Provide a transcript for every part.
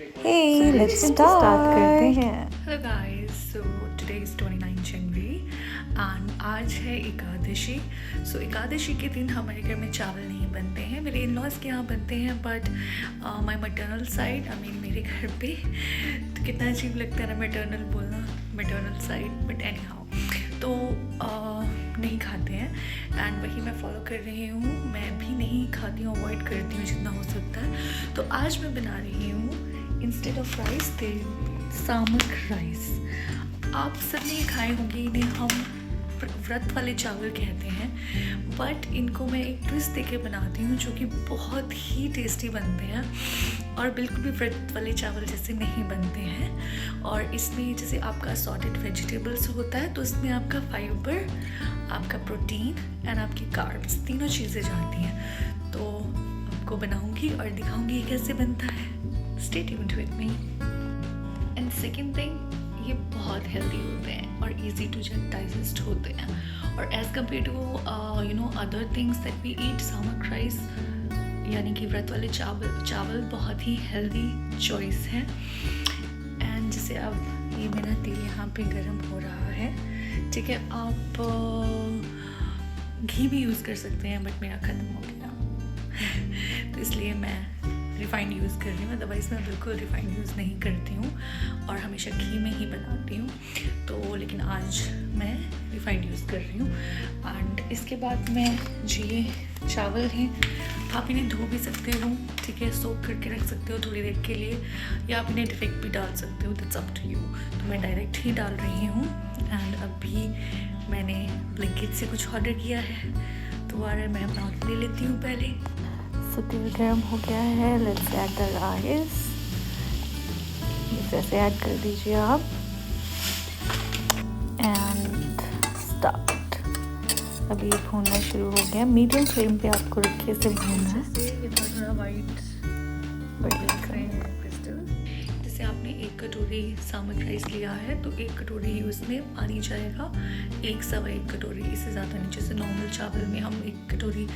Hey, let's start करते हैं। Hello guys, so today is 29 January and आज है एकादशी। So एकादशी के दिन हमारे घर में चावल नहीं बनते हैं, मेरे इन लॉज के यहाँ बनते हैं, बट माई मटर्नल साइड मेरे घर पे तो कितना अजीब लगता है ना मैटर्नल बोलना, maternal side, but any how तो नहीं खाते हैं एंड वही मैं फॉलो कर रही हूँ। मैं भी नहीं खाती हूँ, अवॉइड करती हूँ जितना हो सकता है। तो आज मैं बना रही हूँ इंस्टेड ऑफ राइस सामक राइस। आप सबने खाए होंगे, इन्हें हम व्रत वाले चावल कहते हैं, बट इनको मैं एक ट्विस्ट देके बनाती हूँ जो कि बहुत ही टेस्टी बनते हैं और बिल्कुल भी व्रत वाले चावल जैसे नहीं बनते हैं। और इसमें जैसे आपका सॉर्टेड वेजिटेबल्स होता है तो इसमें आपका फाइबर, आपका प्रोटीन एंड आपकी कार्ब्स तीनों चीज़ें जाती हैं। तो आपको बनाऊँगी और दिखाऊँगी ये कैसे बनता है। Stay tuned with me. And second thing, ये बहुत हेल्दी होते हैं और easy to digest होते हैं। और as compared to other things that we eat, सामक राइस यानी कि व्रत वाले चावल बहुत ही हेल्दी चॉइस है। एंड जैसे अब ये मेरा तेल यहाँ पे गर्म हो रहा है, ठीक है। आप घी भी यूज़ कर सकते हैं, बट मेरा ख़त्म हो गया तो इसलिए मैं रिफाइंड यूज़ कर रही हूँ। अदरवाइज़ मैं बिल्कुल रिफाइंड यूज़ नहीं करती हूँ और हमेशा घी में ही बनाती हूँ। तो लेकिन आज मैं रिफाइंड यूज़ कर रही हूँ। एंड इसके बाद मैं जो ये चावल हैं, आप इन्हें धो भी सकते हो, ठीक है, सोक करके रख सकते हो थोड़ी देर के लिए, या आप इन्हें डायरेक्ट भी डाल सकते हो, दैट्स अप टू यू। तो मैं डायरेक्ट ही डाल रही हूँ। एंड अभी मैंने ब्लिंकिट से कुछ ऑर्डर किया है तो आ रहा है, मैं अपना ले लेती हूँ पहले। So तेल गर्म हो गया है, लेट्स ऐड द राइस। इसे ऐड कर दीजिए आप एंड स्टार्ट। अभी ये भूनना शुरू हो गया। मीडियम फ्लेम पे आपको रखिए, इसे भूनना है। ये थोड़ा वाइट बढ़िया क्रिस्टल। जैसे आपने एक कटोरी सामक राइस लिया है तो एक कटोरी ही उसमें पानी जाएगा, 1 कटोरी, इससे ज़्यादा नहीं। जैसे नॉर्मल चावल में हम 1 कटोरी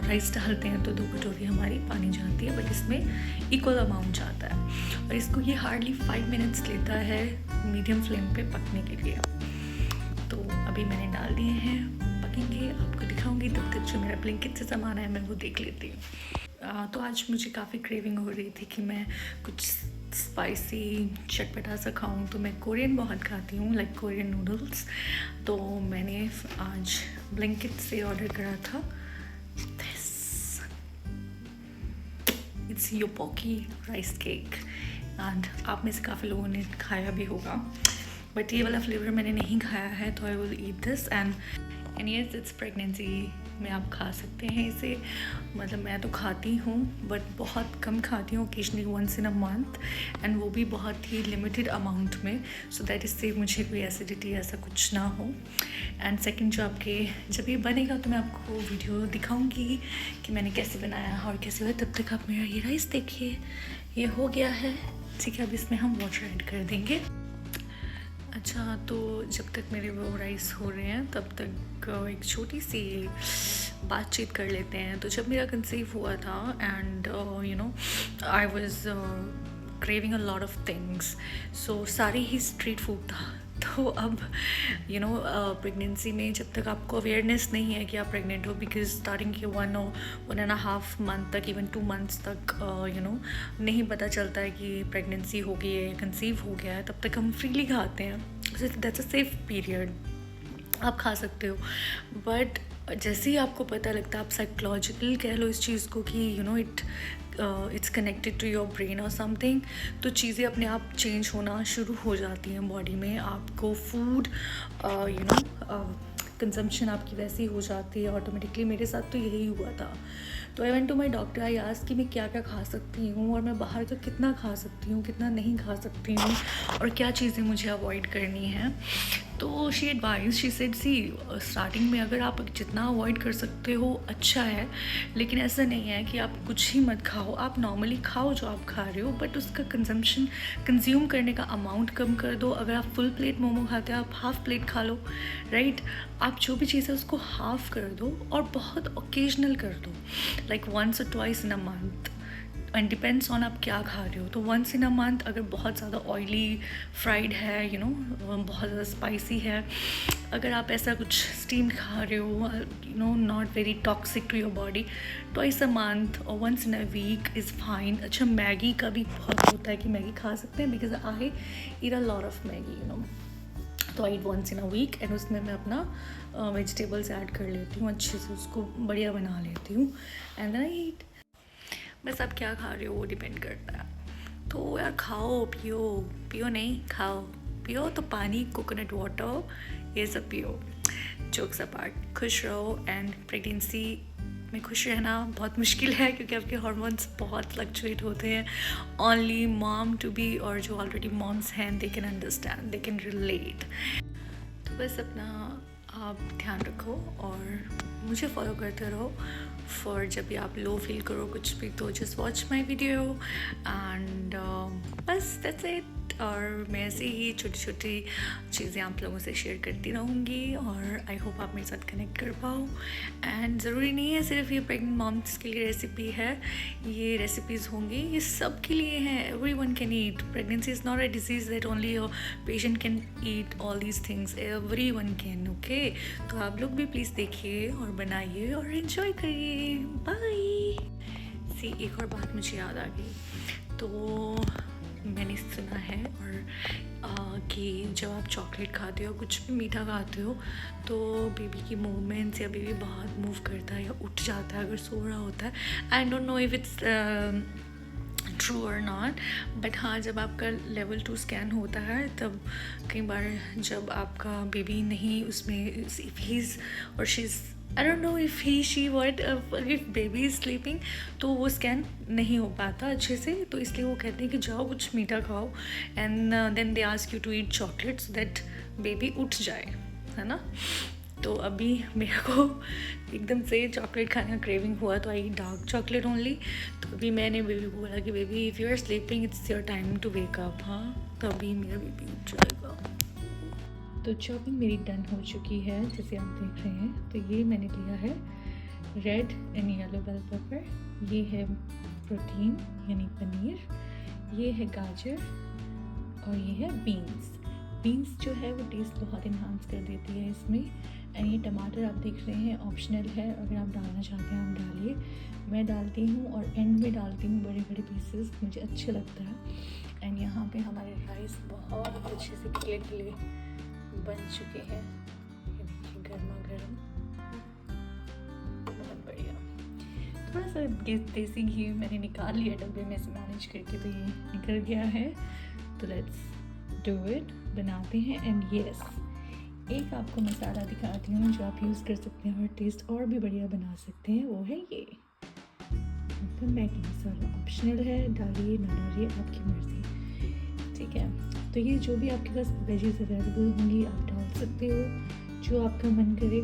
राइस डालते हैं तो 2 कटोरी हमारी पानी जाती है, बट इसमें इक्वल अमाउंट जाता है। और इसको ये हार्डली 5 मिनट्स लेता है मीडियम फ्लेम पे पकने के लिए। तो अभी मैंने डाल दिए हैं, पकेंगे, आपको दिखाऊंगी। तब तक जो मेरा ब्लिंकिट से सामान है मैं वो देख लेती हूँ। तो आज मुझे काफ़ी क्रेविंग हो रही थी कि मैं कुछ स्पाइसी चटपटा सा खाऊं, तो मैं कोरियन बहुत खाती हूँ, लाइक कोरियन नूडल्स। तो मैंने आज ब्लिंकिट से ऑर्डर करा था this, it's Yopokki rice cake. And आप में से काफ़ी लोगों ने खाया भी होगा, बट ये वाला फ्लेवर मैंने नहीं खाया है, तो I will eat this. And yes, it's pregnancy में आप खा सकते हैं इसे। मतलब मैं तो खाती हूँ बट बहुत कम खाती हूँ, occasionally once in a month, and वो भी बहुत ही लिमिटेड अमाउंट में, सो दैट इससे मुझे कोई एसिडिटी ऐसा कुछ ना हो। एंड सेकंड, जो आपके जब ये बनेगा तो मैं आपको वीडियो दिखाऊंगी कि मैंने कैसे बनाया और कैसे हुआ। तब तक आप मेरा ये राइस देखिए, ये हो गया है, ठीक है। अब इसमें हम वाटर ऐड कर देंगे। अच्छा, तो जब तक मेरे वो राइस हो रहे हैं तब तक एक छोटी सी बातचीत कर लेते हैं। तो जब मेरा कंसीव हुआ था and I was craving a lot of things, so सारी ही स्ट्रीट फूड था। तो अब प्रेगनेंसी में जब तक आपको अवेयरनेस नहीं है कि आप प्रेग्नेंट हो, बिकॉज स्टार्टिंग के 1.5 मंथ तक, इवन 2 मंथ्स तक नहीं पता चलता है कि प्रेगनेंसी हो गई है, कंसीव हो गया है, तब तक हम फ्रीली खाते हैं। दैट्स अ सेफ पीरियड, आप खा सकते हो। बट जैसे ही आपको पता लगता है, आप साइकोलॉजिकल कह लो इस चीज़ को कि it's connected to your brain और समथिंग, तो चीज़ें अपने आप चेंज होना शुरू हो जाती हैं बॉडी में। आपको फूड कंजम्पशन आपकी वैसी हो जाती है ऑटोमेटिकली। मेरे साथ तो यही हुआ था। तो I went to my doctor, I asked कि मैं क्या क्या खा सकती हूँ और मैं बाहर का कितना खा सकती हूँ, कितना नहीं खा सकती हूँ, और क्या चीज़ें मुझे अवॉइड करनी है। तो she advise, she said, see starting में अगर आप जितना अवॉइड कर सकते हो अच्छा है, लेकिन ऐसा नहीं है कि आप कुछ ही मत खाओ। आप नॉर्मली खाओ जो आप खा रहे हो, बट उसका कंज्यूम करने का अमाउंट कम कर दो। अगर आप फुल प्लेट मोमो खाते हो, आप हाफ़ प्लेट खा लो, राइट। आप जो भी चीज़ है उसको हाफ़ कर दो और बहुत ओकेजनल कर दो, like 1 or 2 in a month। And depends on आप क्या खा रहे हो। तो वंस इन अ मंथ अगर बहुत ज़्यादा ऑयली फ्राइड है, यू नो बहुत ज़्यादा स्पाइसी है, अगर आप ऐसा कुछ स्टीम खा रहे हो, you know not very toxic to your body, twice a month और once in a week is fine. अच्छा, मैगी का भी बहुत होता है कि मैगी खा सकते हैं, because I eat a lot of Maggi, you know. तो I eat once in a week and उसमें मैं अपना वेजिटेबल्स ऐड कर लेती हूँ, अच्छे से उसको बढ़िया बना लेती हूँ एंड देन आई ईट। बस आप क्या खा रहे हो वो डिपेंड करता है। तो यार खाओ, पियो, पियो नहीं खाओ, पियो तो पानी, कोकोनट वाटर, ये सब पियो। जोक्स अपार्ट, खुश रहो। एंड प्रेगनेंसी में खुश रहना बहुत मुश्किल है क्योंकि आपके हार्मोन्स बहुत फ्लक्चुएट होते हैं। ओनली मॉम टू बी और जो ऑलरेडी मॉम्स हैं they can understand, they can relate. तो बस अपना आप ध्यान रखो और मुझे फॉलो करते रहो। फॉर जब भी आप लो फील करो कुछ भी, तो just watch my video and बस दैट्स इट। और मैं ऐसे ही छोटी छोटी चीज़ें आप लोगों से शेयर करती रहूँगी और आई होप आप मेरे साथ कनेक्ट कर पाओ। एंड ज़रूरी नहीं है सिर्फ ये प्रेग्नेंट मॉम्स के लिए रेसिपी है, ये रेसिपीज़ होंगी, ये सब के लिए हैं। Everyone can eat. Pregnancy is not a disease that only your patient can eat all these things, everyone can. Okay, तो आप लोग भी प्लीज़ देखिए और बनाइए और एंजॉय करिए। बाय। सी, एक और बात मुझे याद आ गई। तो मैंने सुना है और कि जब आप चॉकलेट खाते हो, कुछ भी मीठा खाते हो, तो बेबी की मूवमेंट्स या बेबी बहुत मूव करता है या उठ जाता है अगर सो रहा होता है। I don't know if it's true और नॉट, बट हाँ, जब आपका लेवल 2 स्कैन होता है तब कई बार जब आपका बेबी नहीं उसमें, इफ ही इज़ और she is, I don't know if he she what, if baby is sleeping, तो वो स्कैन नहीं हो पाता अच्छे से। तो इसलिए वो कहते हैं कि जाओ कुछ मीठा खाओ and then they ask you to eat chocolate so that baby उठ जाए, है ना। तो अभी मेरे को एकदम से चॉकलेट खाने का क्रेविंग हुआ, तो आई डार्क चॉकलेट ओनली। तो अभी मैंने बेबी को बोला कि baby if you are sleeping it's your time to wake up. हाँ, तभी मेरा बेबी उठ जाएगा। तो चॉपिंग मेरी डन हो चुकी है, जैसे आप देख रहे हैं। तो ये मैंने लिया है red and yellow bell pepper, ये है प्रोटीन यानी पनीर, ये है गाजर और ये है बीन्स। बीन्स जो है वो टेस्ट बहुत इन्हांस कर देती है इसमें। एंड ये टमाटर आप देख रहे हैं ऑप्शनल है, अगर आप डालना चाहते हैं आप डालिए। मैं डालती हूँ और एंड में डालती हूँ बड़े बड़े पीसेस, मुझे अच्छा लगता है। एंड यहाँ पे हमारे राइस बहुत अच्छे से खिले खिले बन चुके हैं, ये देखिए गर्मा गर्म, बहुत बढ़िया। थोड़ा सा देसी घी मैंने निकाल लिया डब्बे में से मैनेज करके, तो ये निकल गया है। तो लेट्स डू इट, बनाते हैं। एंड यस, एक आपको मसाला दिखाती हूँ जो आप यूज़ कर सकते हैं और टेस्ट और भी बढ़िया बना सकते हैं, वो है ये मैगी मसाला। ऑप्शनल है, डालिए ना डालिए आपकी मर्ज़ी, ठीक है। तो ये जो भी आपके पास वेजीज अवेलेबल होंगी आप डाल सकते हो, जो आपका मन करे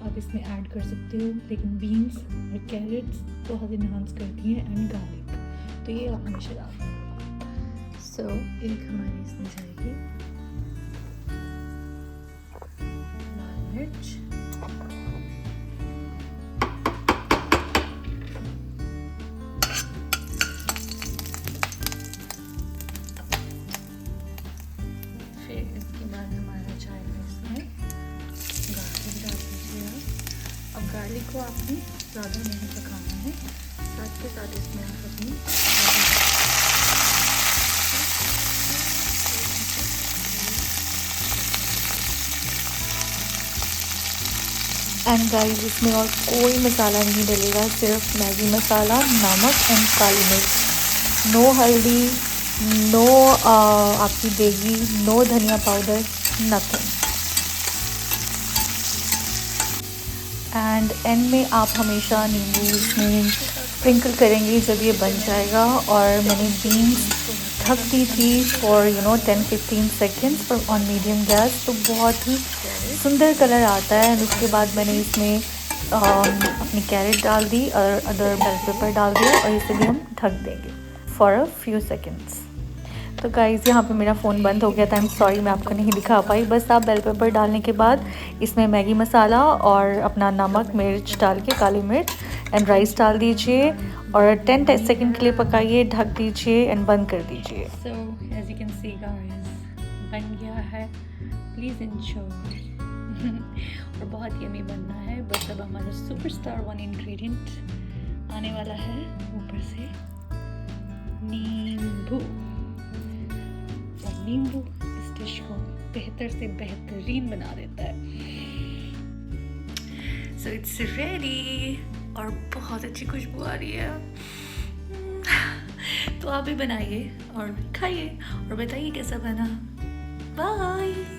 आप इसमें ऐड कर सकते हो। लेकिन बीन्स और कैरेट्स बहुत इन्हांस करती हैं एंड गार्लिक, तो ये आप हमेशा डालें। सो एक हमारी इसमें जाएगी लाल मिर्च, गार्लिक को आपने ज़्यादा नहीं पकाना है, साथ के साथ इसमें आप अपनी एंड गाइस इसमें और कोई मसाला नहीं डलेगा, सिर्फ मैगी मसाला, नमक एंड काली मिर्च। नो हल्दी, नो आपकी देगी, नो धनिया पाउडर, नथिंग। एंड एंड में आप हमेशा नींबू इसमें स्प्रिंकल करेंगे जब ये बन जाएगा। और मैंने बीन्स ढक दी थी फॉर 10-15 सेकेंड्स पर ऑन मीडियम गैस, तो बहुत ही सुंदर कलर आता है। एंड उसके बाद मैंने इसमें अपनी कैरेट डाल दी और अदर बेल पेपर डाल दिया और इसे भी हम ढक देंगे फॉर अ फ्यू सेकेंड्स। तो गाइज़ यहाँ पे मेरा फ़ोन बंद हो गया था, आई एम सॉरी मैं आपको नहीं दिखा पाई। बस आप बेल पेपर डालने के बाद इसमें मैगी मसाला और अपना नमक मिर्च डाल के, काली मिर्च एंड राइस डाल दीजिए और 10 सेकंड के लिए पकाइए, ढक दीजिए एंड बंद कर दीजिए। So as you can see guys, बन गया है, प्लीज़ एंजॉय। और बहुत यमी बनना है। बस अब हमारा सुपरस्टार वन इंग्रेडिएंट आने वाला है, ऊपर से नींबू। और नींबू इस डिश को बेहतर से बेहतरीन बना देता है। सो इट्स रेडी और बहुत अच्छी खुशबू आ रही है। तो आप भी बनाइए और खाइए और बताइए कैसा बना। बाय।